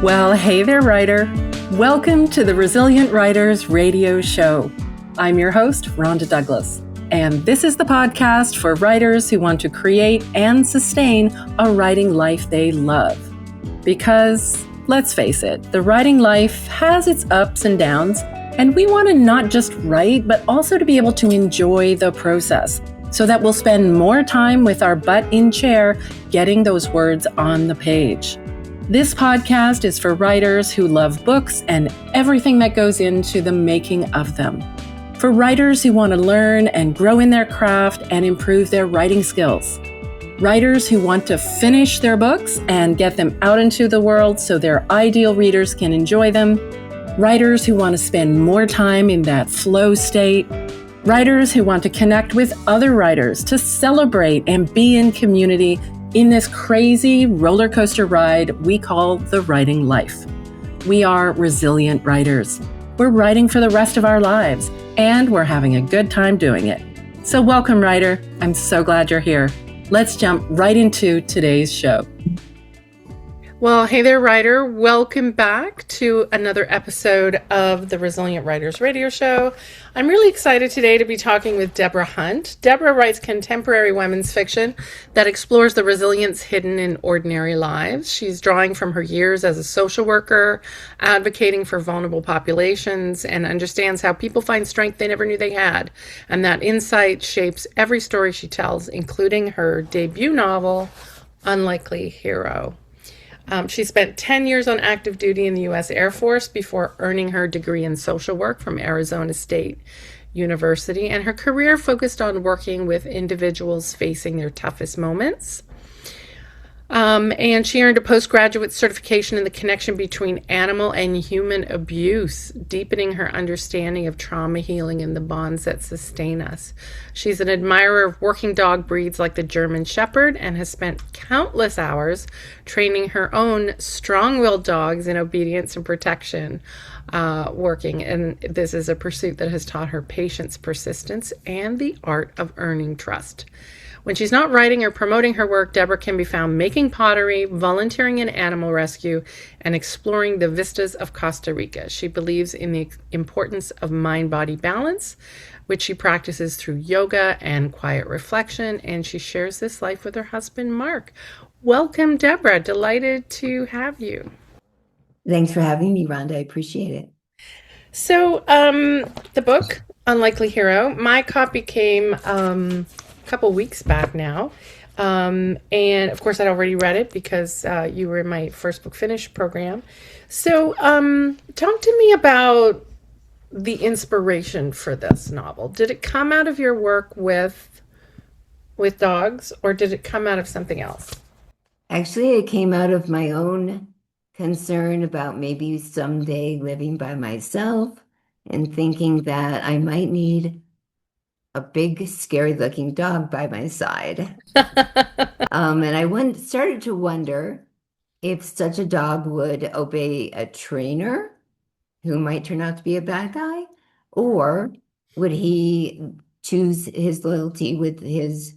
Well, hey there, writer. Welcome to the Resilient Writers Radio Show. I'm your host, Rhonda Douglas, and this is the podcast for writers who want to create and sustain a writing life they love. Because, let's face it, the writing life has its ups and downs, and we want to not just write, but also to be able to enjoy the process, so that we'll spend more time with our butt in chair getting those words on the page. This podcast is for writers who love books and everything that goes into the making of them. For writers who want to learn and grow in their craft and improve their writing skills. Writers who want to finish their books and get them out into the world so their ideal readers can enjoy them. Writers who want to spend more time in that flow state. Writers who want to connect with other writers to celebrate and be in community in this crazy roller coaster ride we call the writing life. We are resilient writers. We're writing for the rest of our lives, and we're having a good time doing it. So welcome, writer. I'm so glad you're here. Let's jump right into today's show. Well, hey there, writer. Welcome back to another episode of the Resilient Writers Radio Show. I'm really excited today to be talking with Debra Hunt. Debra writes contemporary women's fiction that explores the resilience hidden in ordinary lives. She's drawing from her years as a social worker, advocating for vulnerable populations, and understands how people find strength they never knew they had. And that insight shapes every story she tells, including her debut novel, Unlikely Hero. She spent 10 years on active duty in the U.S. Air Force before earning her degree in social work from Arizona State University, and her career focused on working with individuals facing their toughest moments. And she earned a postgraduate certification in the connection between animal and human abuse, deepening her understanding of trauma healing and the bonds that sustain us. She's an admirer of working dog breeds like the German Shepherd and has spent countless hours training her own strong-willed dogs in obedience and protection, working. And this is a pursuit that has taught her patience, persistence, and the art of earning trust. When she's not writing or promoting her work, Debra can be found making pottery, volunteering in animal rescue, and exploring the vistas of Costa Rica. She believes in the importance of mind-body balance, which she practices through yoga and quiet reflection, and she shares this life with her husband, Mark. Welcome, Debra. Delighted to have you. Thanks for having me, Rhonda. I appreciate it. So, the book, Unlikely Hero, my copy came couple weeks back now. And of course I'd already read it because you were in my first book finish program. So talk to me about the inspiration for this novel. Did it come out of your work with dogs, or did it come out of something else? Actually, it came out of my own concern about maybe someday living by myself and thinking that I might need a big, scary-looking dog by my side. And I started to wonder if such a dog would obey a trainer who might turn out to be a bad guy, or would he choose his loyalty with his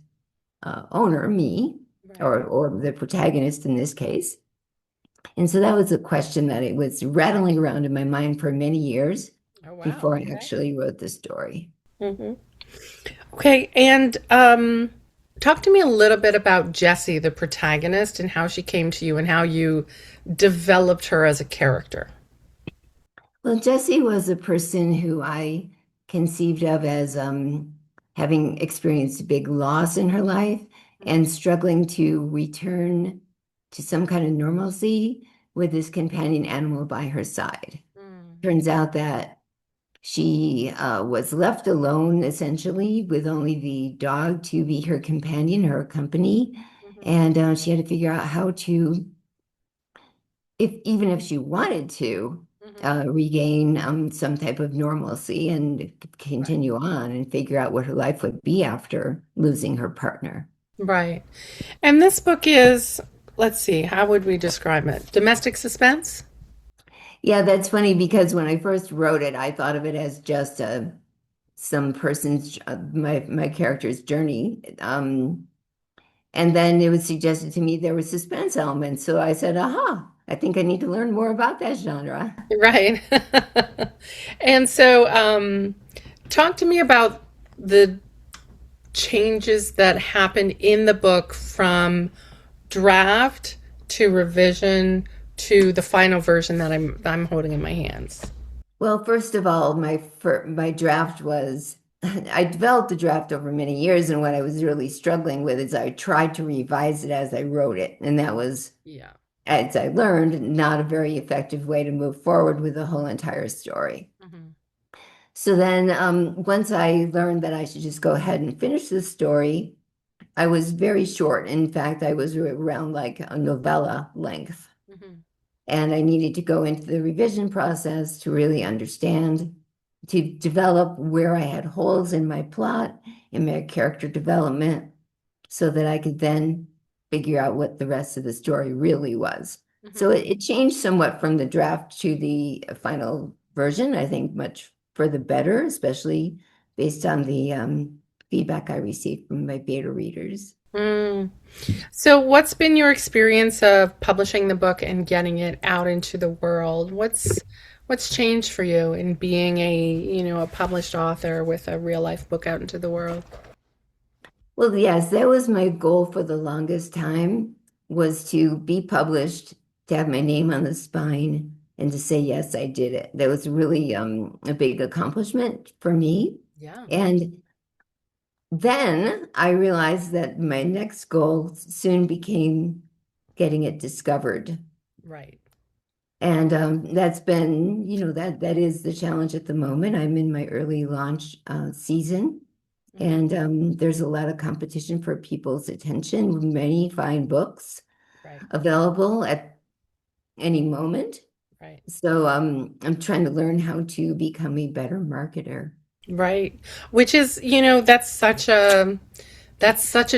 owner, me, right, or the protagonist in this case. And so that was a question that it was rattling around in my mind for many years before I actually wrote the story. Mm-hmm. Okay, and talk to me a little bit about Jessie, the protagonist, and how she came to you and how you developed her as a character. Well, Jessie was a person who I conceived of as having experienced a big loss in her life and struggling to return to some kind of normalcy with this companion animal by her side. Turns out that she was left alone, essentially, with only the dog to be her companion, her company. And she had to figure out how to, even if she wanted to, regain some type of normalcy and continue on and figure out what her life would be after losing her partner. Right. And this book is, let's see, how would we describe it? Domestic suspense? Yeah, that's funny because when I first wrote it, I thought of it as just some person's, my character's journey. And then it was suggested to me there were suspense elements. So I said, aha, I think I need to learn more about that genre. Right. And so, talk to me about the changes that happened in the book from draft to revision to the final version that I'm holding in my hands. Well, first of all, my draft was I developed the draft over many years, and what I was really struggling with is I tried to revise it as I wrote it, and that was, Yeah. as I learned, not a very effective way to move forward with the whole entire story. Hmm. So then, once I learned that I should just go ahead and finish the story, I was very short. In fact, I was around like a novella length. Hmm. And I needed to go into the revision process to really understand, to develop where I had holes in my plot, in my character development, so that I could then figure out what the rest of the story really was. So Hmm. it changed somewhat from the draft to the final version, I think much for the better, especially based on the feedback I received from my beta readers. Mm. So, what's been your experience of publishing the book and getting it out into the world? What's changed for you in being a published author with a real life book out into the world? Well, yes, that was my goal for the longest time, was to be published, to have my name on the spine, and to say, yes, I did it. That was really a big accomplishment for me. Yeah, And then I realized that my next goal soon became getting it discovered. right. And that's been, that is the challenge at the moment. I'm in my early launch season. Hmm. And there's a lot of competition for people's attention, many fine books Right, available at any moment. right. So I'm trying to learn how to become a better marketer. Right. Which is, that's such a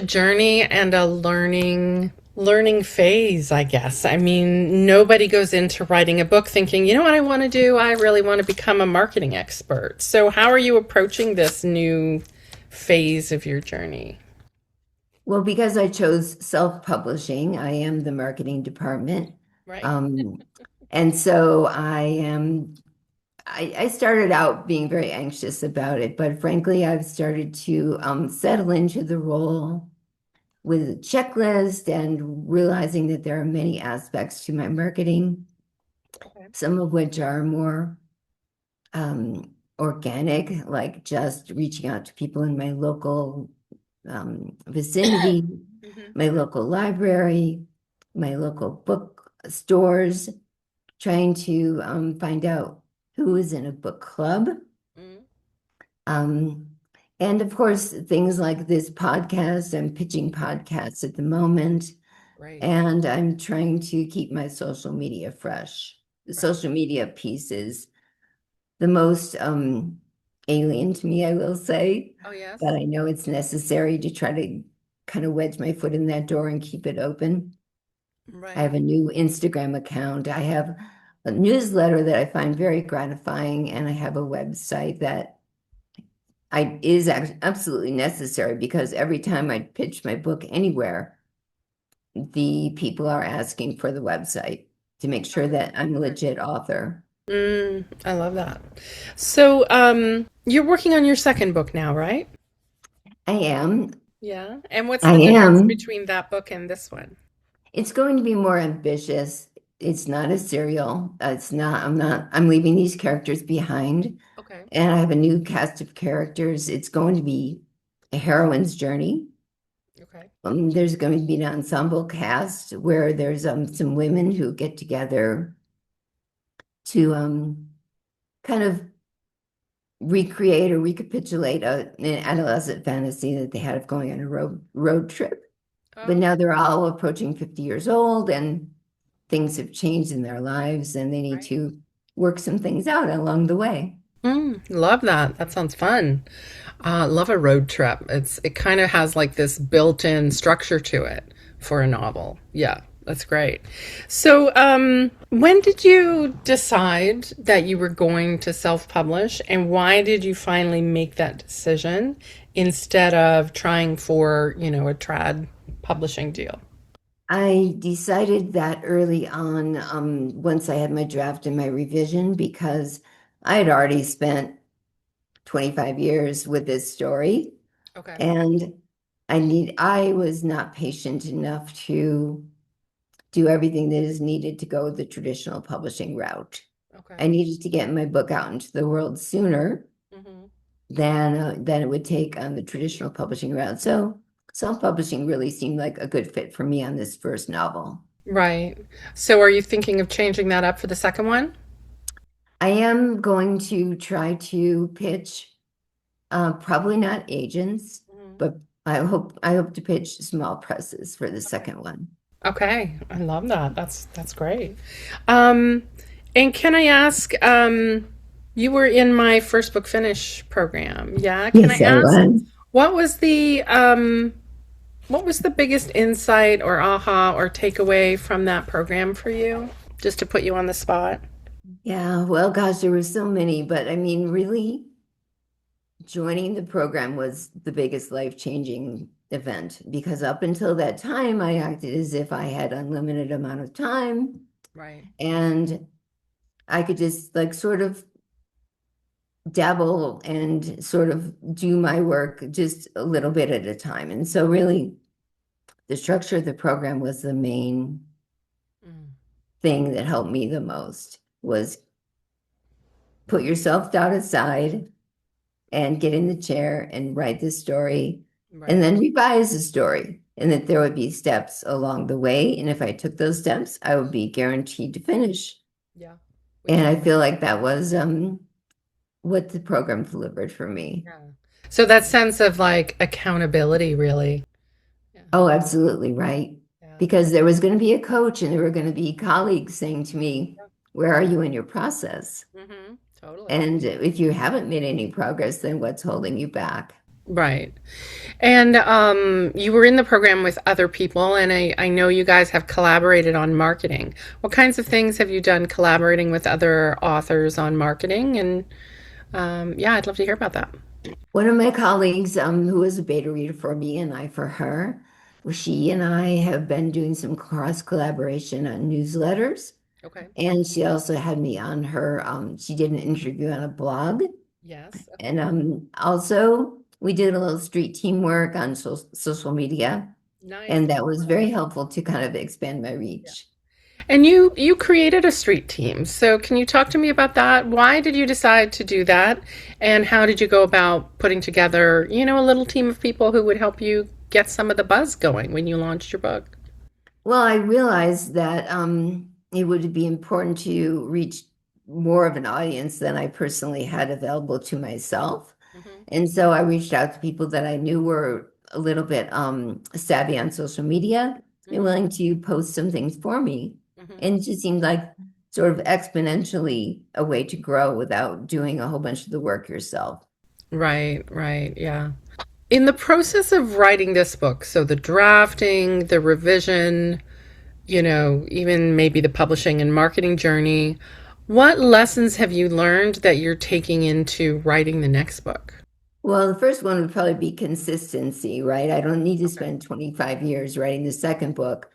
journey and a learning phase, I guess. I mean, nobody goes into writing a book thinking, you know what I want to do? I really want to become a marketing expert. So how are you approaching this new phase of your journey? Well, because I chose self-publishing, I am the marketing department. Right. Um, and so I started out being very anxious about it, but frankly, I've started to settle into the role with a checklist and realizing that there are many aspects to my marketing, Okay. some of which are more organic, like just reaching out to people in my local vicinity, Hmm. my local library, my local book stores, trying to find out who is in a book club. Hmm. Um, and of course, things like this podcast, I'm pitching podcasts at the moment, Right. and I'm trying to keep my social media fresh. The Right. social media piece is the most alien to me, I will say, Oh, but yes. I know it's necessary to try to kind of wedge my foot in that door and keep it open. I Right. have a new Instagram account. I have a newsletter that I find very gratifying, and I have a website that I is absolutely necessary because every time I pitch my book anywhere, the people are asking for the website to make sure Okay. that I'm a legit author. I love that. So, you're working on your second book now, right? I am. Yeah. And what's I the difference am. between that book and this one? It's going to be more ambitious. It's not a serial. I'm leaving these characters behind, Okay. and I have a new cast of characters. It's going to be a heroine's journey. Okay. There's going to be an ensemble cast where there's some women who get together to kind of recreate or recapitulate an adolescent fantasy that they had of going on a road trip. But Oh, now they're all approaching 50 years old and things have changed in their lives and they need right. to work some things out along the way. Love that. That sounds fun. Love a road trip. It kind of has like this built-in structure to it for a novel. Yeah, that's great. So, when did you decide that you were going to self-publish, and why did you finally make that decision instead of trying for, a trad publishing deal? I decided that early on, once I had my draft and my revision, because I had already spent 25 years with this story, Okay. and I was not patient enough to do everything that is needed to go the traditional publishing route. I Okay. needed to get my book out into the world sooner Hmm. than it would take on the traditional publishing route. So self-publishing really seemed like a good fit for me on this first novel. Right. So are you thinking of changing that up for the second one? I am going to try to pitch, probably not agents, Mhm. but I hope to pitch small presses for the Okay. second one. Okay. I love that. That's great. Um, and can I ask, you were in my first book finish program. Yeah. Can I Yes, I ask was. what was the what was the biggest insight or aha or takeaway from that program for you? Just to put you on the spot. Yeah, well, gosh, there were so many, but I mean, really, joining the program was the biggest life-changing event because up until that time, I acted as if I had unlimited amount of time Right. and I could just like sort of dabble and sort of do my work just a little bit at a time. And so really the structure of the program was the main Mm. thing that helped me the most was put yourself down aside and get in the chair and write the story and Right. then revise the story. And that there would be steps along the way. And if I took those steps, I would be guaranteed to finish. Yeah. Which And is I feel like that was what the program delivered for me. yeah. So that sense of like accountability really. Yeah. Oh, absolutely right. Yeah. Because there was going to be a coach and there were going to be colleagues saying to me, where are you in your process? Mm-hmm. Totally. And if you haven't made any progress, then what's holding you back? Right. And you were in the program with other people, and I know you guys have collaborated on marketing. What kinds of things have you done collaborating with other authors on marketing? And yeah, I'd love to hear about that. One of my colleagues, who was a beta reader for me and I for her, she and I have been doing some cross collaboration on newsletters. Okay. And she also had me on her, she did an interview on a blog. Yes. And Okay. also, we did a little street teamwork on social media. Nice. And I that love was that. very helpful to kind of expand my Yeah. reach. And you created a street team. So can you talk to me about that? Why did you decide to do that? And how did you go about putting together, a little team of people who would help you get some of the buzz going when you launched your book? Well, I realized that it would be important to reach more of an audience than I personally had available to myself. Hmm. And so I reached out to people that I knew were a little bit savvy on social media and Hmm. willing to post some things for me. Hmm. And it just seemed like sort of exponentially a way to grow without doing a whole bunch of the work yourself. Right, right, yeah. In the process of writing this book, so the drafting, the revision, even maybe the publishing and marketing journey, what lessons have you learned that you're taking into writing the next book? Well, the first one would probably be consistency, right? I don't need to Okay. spend 25 years writing the second book.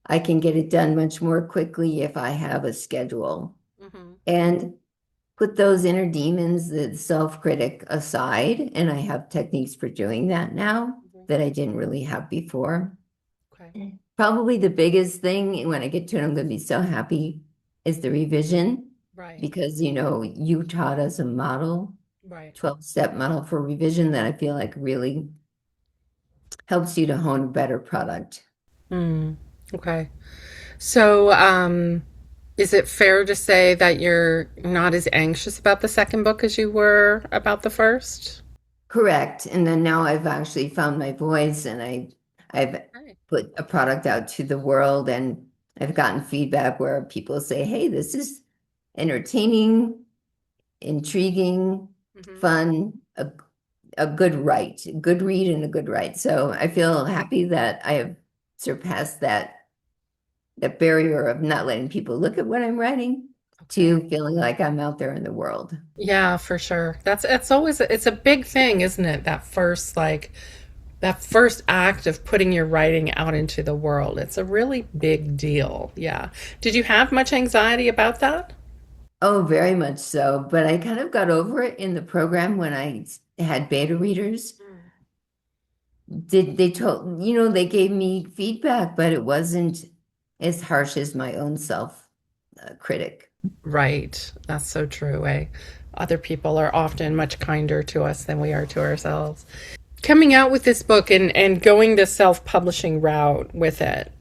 I can get it done much more quickly if I have a schedule. Hmm. And put those inner demons, the self-critic aside, and I have techniques for doing that now Hmm. that I didn't really have before. Okay. Probably the biggest thing when I get to it, I'm going to be so happy is the revision Right, because, you taught us a model, right. 12-step model for revision that I feel like really helps you to hone a better product. Mm, okay. So, is it fair to say that you're not as anxious about the second book as you were about the first? Correct. And then now I've actually found my voice and I've Right. put a product out to the world and I've gotten feedback where people say, hey, this is entertaining, intriguing, Hmm. fun, a good write, a good read and a good write. So I feel happy that I have surpassed that barrier of not letting people look at what I'm writing Okay. to feeling like I'm out there in the world. Yeah, for sure. It's always it's a big thing, isn't it? That first like that first act of putting your writing out into the world. It's a really big deal. Yeah. Did you have much anxiety about that? Oh, very much so. But I kind of got over it in the program when I had beta readers. Did they told, they gave me feedback, but it wasn't as harsh as my own self critic. Right. That's so true. Other people are often much kinder to us than we are to ourselves. Coming out with this book and going the self-publishing route with it,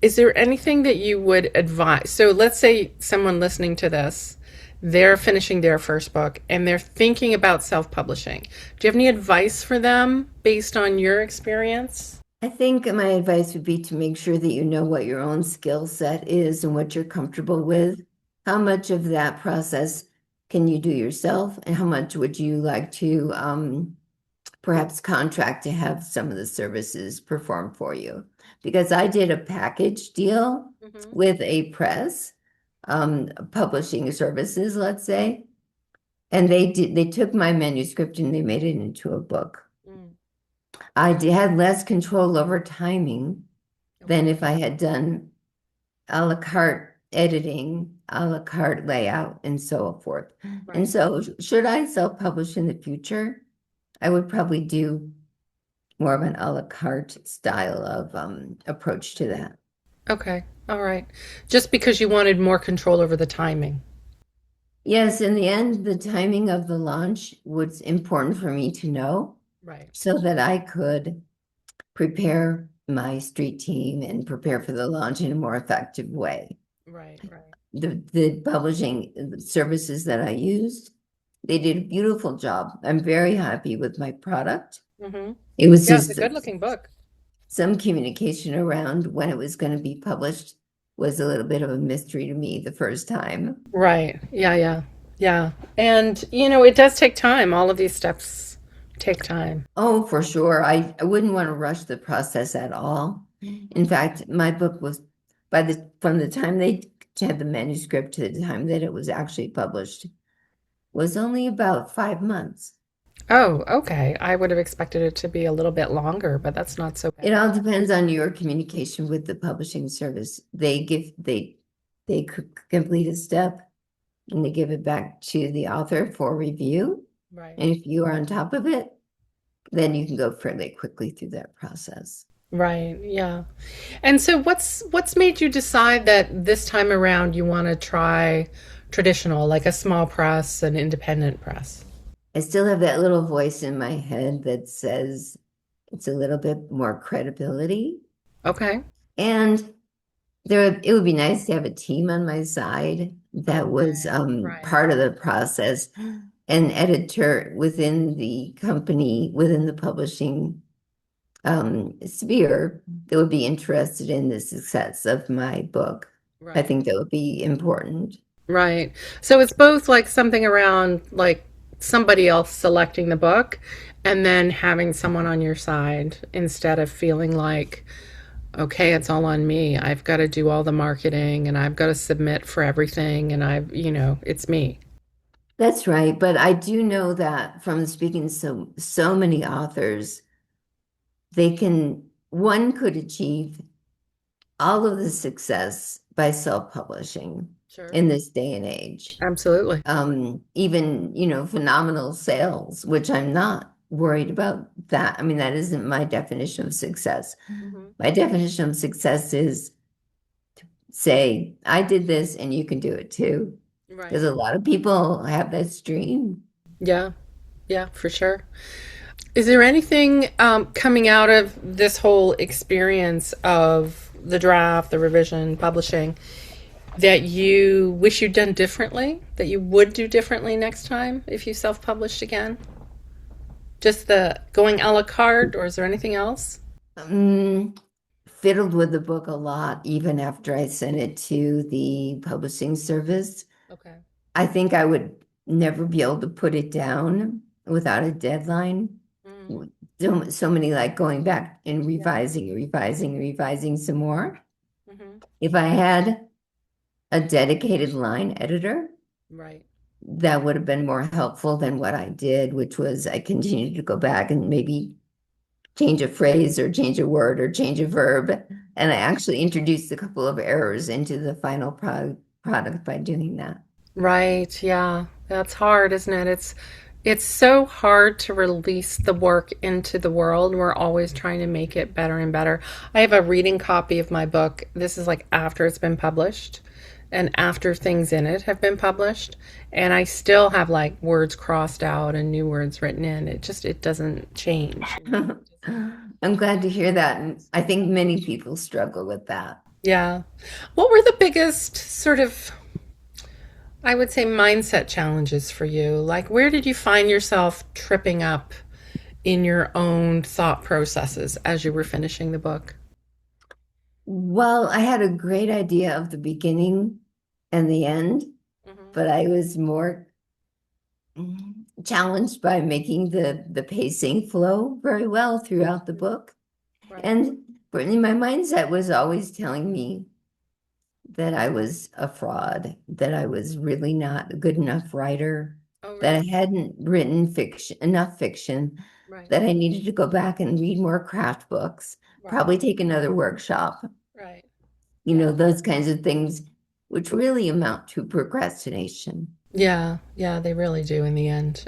is there anything that you would advise? So let's say someone listening to this, they're finishing their first book and they're thinking about self-publishing. Do you have any advice for them based on your experience? I think my advice would be to make sure that you know what your own skill set is and what you're comfortable with. How much of that process can you do yourself, and how much would you like to perhaps contract to have some of the services perform for you? Because I did a package deal Mm-hmm. with a press, publishing services, let's say, and they took my manuscript and they made it into a book. Mm. Had less control over timing Okay. than if I had done a la carte editing, a la carte layout, and so forth. And Right. so, should I self-publish in the future, I would probably do more of an a la carte style of approach to that. Okay. All right. Just because you wanted more control over the timing. Yes, in the end, the timing of the launch was important for me to know Right. so that I could prepare my street team and prepare for the launch in a more effective way. Right. Right. The publishing services that I used, they did a beautiful job. I'm very happy with my product. Mm-hmm. It was Yeah, it's a just good looking book. some communication around when it was going to be published was a little bit of a mystery to me the first time. Right. Yeah, yeah. Yeah. And, it does take time. All of these steps take time. Oh, for sure. I wouldn't want to rush the process at all. In fact, my book was from the time they had the manuscript to the time that it was actually published was only about 5 months. Oh, okay. I would have expected it to be a little bit longer, but that's not so It bad. all depends on your communication with the publishing service. They could complete a step and they give it back to the author for review. Right. And if you are on top of it, then you can go fairly quickly through that process. Right. Yeah. And so what's made you decide that this time around you want to try traditional, like a small press, an independent press? I still have that little voice in my head that says it's a little bit more credibility. Okay. And it would be nice to have a team on my side that was Okay. Right. part of the process, an editor within the company, within the publishing sphere that would be interested in the success of my book. I Right. think that would be important. Right. So it's both like something around like somebody else selecting the book and then having someone on your side instead of feeling like, okay, it's all on me. I've got to do all the marketing and I've got to submit for everything and it's me. That's right. But I do know that from speaking to so many authors, one could achieve all of the success by self-publishing Sure. in this day and age. Absolutely. Even, phenomenal sales, which I'm not worried about that. I mean, that isn't my definition of success. Hmm. My definition of success is say, I did this and you can do it too. Right. Because a lot of people have that dream. Yeah. Yeah, for sure. Is there anything coming out of this whole experience of the draft, the revision, publishing that you wish you'd done differently, that you would do differently next time if you self-published again? Just the going a la carte, or is there anything else? Fiddled with the book a lot, even after I sent it to the publishing service. Okay. I think I would never be able to put it down without a deadline. Mm, So many like going back and yeah. revising some more. Hmm. If I had a dedicated line editor, Right. that would have been more helpful than what I did, which was I continued to go back and maybe change a phrase or change a word or change a verb. And I actually introduced a couple of errors into the final product by doing that. Right, yeah. That's hard, isn't it? It's so hard to release the work into the world. We're always trying to make it better and better. I have a reading copy of my book. This is like after it's been published and after things in it have been published, and I still have like words crossed out and new words written in. It doesn't change. I'm glad to hear that. And I think many people struggle with that. Yeah. What were the biggest sort of, I would say, mindset challenges for you? Like, where did you find yourself tripping up in your own thought processes as you were finishing the book? Well, I had a great idea of the beginning and the end, Hmm. but I was more challenged by making the pacing flow very well throughout the book. Right. And Brittany, my mindset was always telling me that I was a fraud, that I was really not a good enough writer, Oh, that really? I hadn't written enough fiction, Right. that I needed to go back and read more craft books, Right. probably take another workshop, Right. Yeah. those kinds of things, which really amount to procrastination. Yeah. Yeah, they really do in the end.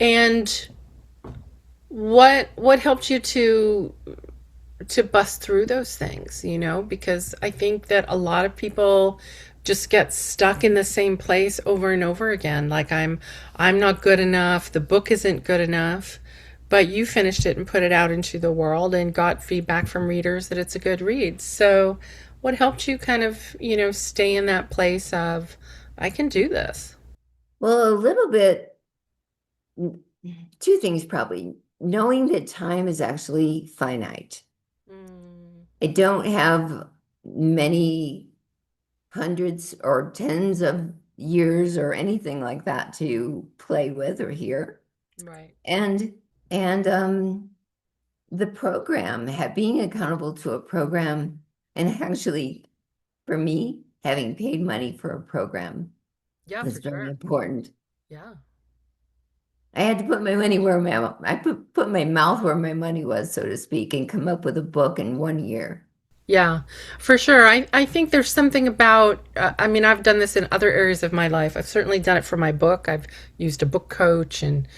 And what helped you to bust through those things, because I think that a lot of people just get stuck in the same place over and over again. Like I'm not good enough, the book isn't good enough, but you finished it and put it out into the world and got feedback from readers that it's a good read. So what helped you kind of, stay in that place of I can do this? Well, a little bit, two things probably. Knowing that time is actually finite. Mm, I don't have many hundreds or tens of years or anything like that to play with or hear. right. And the program, being accountable to a program, and actually for me, having paid money for a program Yeah, was for very sure. important. Yeah. I had to put my money where I put my mouth where my money was, so to speak, and come up with a book in 1 year. Yeah, for sure. I think there's something about, I mean, I've done this in other areas of my life. I've certainly done it for my book. I've used a book coach and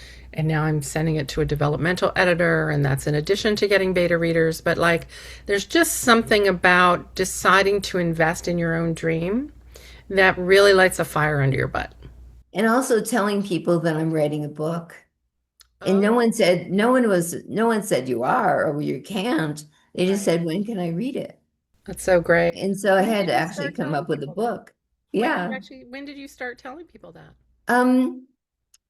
now I'm sending it to a developmental editor, and that's in addition to getting beta readers. But like, there's just something about deciding to invest in your own dream that really lights a fire under your butt. And also telling people that I'm writing a book. And Oh, no one said you are or you can't. They just right. said, when can I read it? That's so great. And so I When had did to you actually start come telling up with a people that? book. Yeah. When did you start telling people that? Um,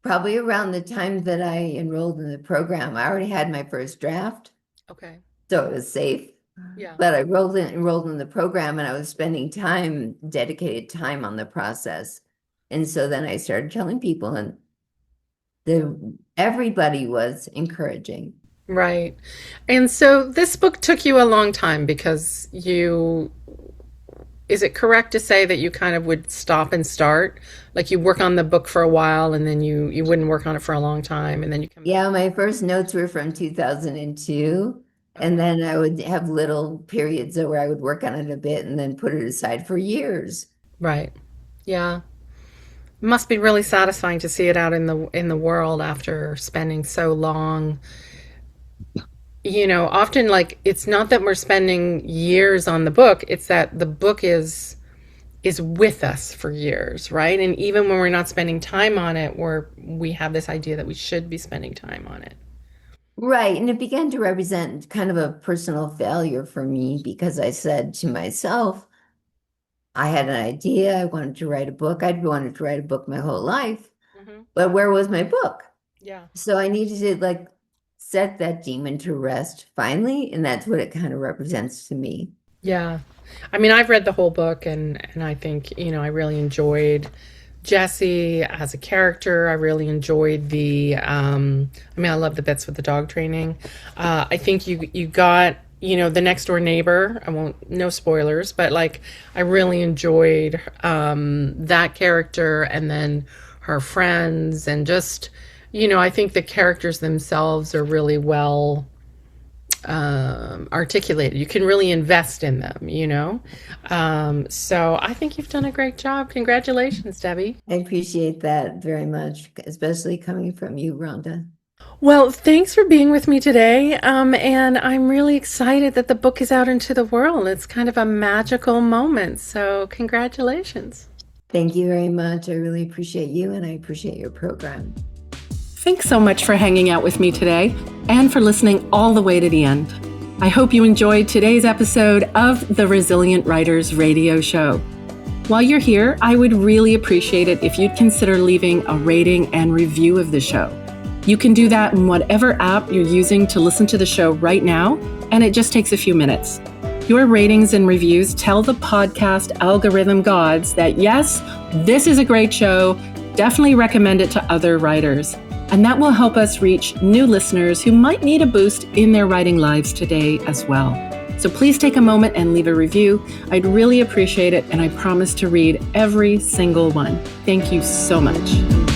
Probably around the time that I enrolled in the program. I already had my first draft, Okay. so it was safe. Yeah. But I enrolled in the program and I was spending dedicated time on the process. And so then I started telling people and Yeah. everybody was encouraging. Right. And so this book took you a long time because is it correct to say that you kind of would stop and start? Like you work on the book for a while and then you wouldn't work on it for a long time and then you come back. Yeah, my first notes were from 2002. Oh, And wow. then I would have little periods where I would work on it a bit and then put it aside for years. Right. Yeah. It must be really satisfying to see it out in the world after spending so long. Often like it's not that we're spending years on the book, it's that the book is with us for years, right? And even when we're not spending time on it, we have this idea that we should be spending time on it. Right. And it began to represent kind of a personal failure for me because I said to myself, I had an idea. I wanted to write a book. I'd wanted to write a book my whole life, Hmm. but where was my book? Yeah. So I needed to like set that demon to rest finally. And that's what it kind of represents to me. Yeah. I mean, I've read the whole book and I think, I really enjoyed Jesse as a character. I really enjoyed I love the bits with the dog training. I think you got, the next door neighbor. I won't, no spoilers, but like I really enjoyed that character and then her friends and just, I think the characters themselves are really well articulated. You can really invest in them, you know? So I think you've done a great job. Congratulations, Debbie. I appreciate that very much, especially coming from you, Rhonda. Well, thanks for being with me today. And I'm really excited that the book is out into the world. It's kind of a magical moment. So congratulations. Thank you very much. I really appreciate you, and I appreciate your program. Thanks so much for hanging out with me today and for listening all the way to the end. I hope you enjoyed today's episode of the Resilient Writers Radio Show. While you're here, I would really appreciate it if you'd consider leaving a rating and review of the show. You can do that in whatever app you're using to listen to the show right now, and it just takes a few minutes. Your ratings and reviews tell the podcast algorithm gods that yes, this is a great show. Definitely recommend it to other writers. And that will help us reach new listeners who might need a boost in their writing lives today as well. So please take a moment and leave a review. I'd really appreciate it, and I promise to read every single one. Thank you so much.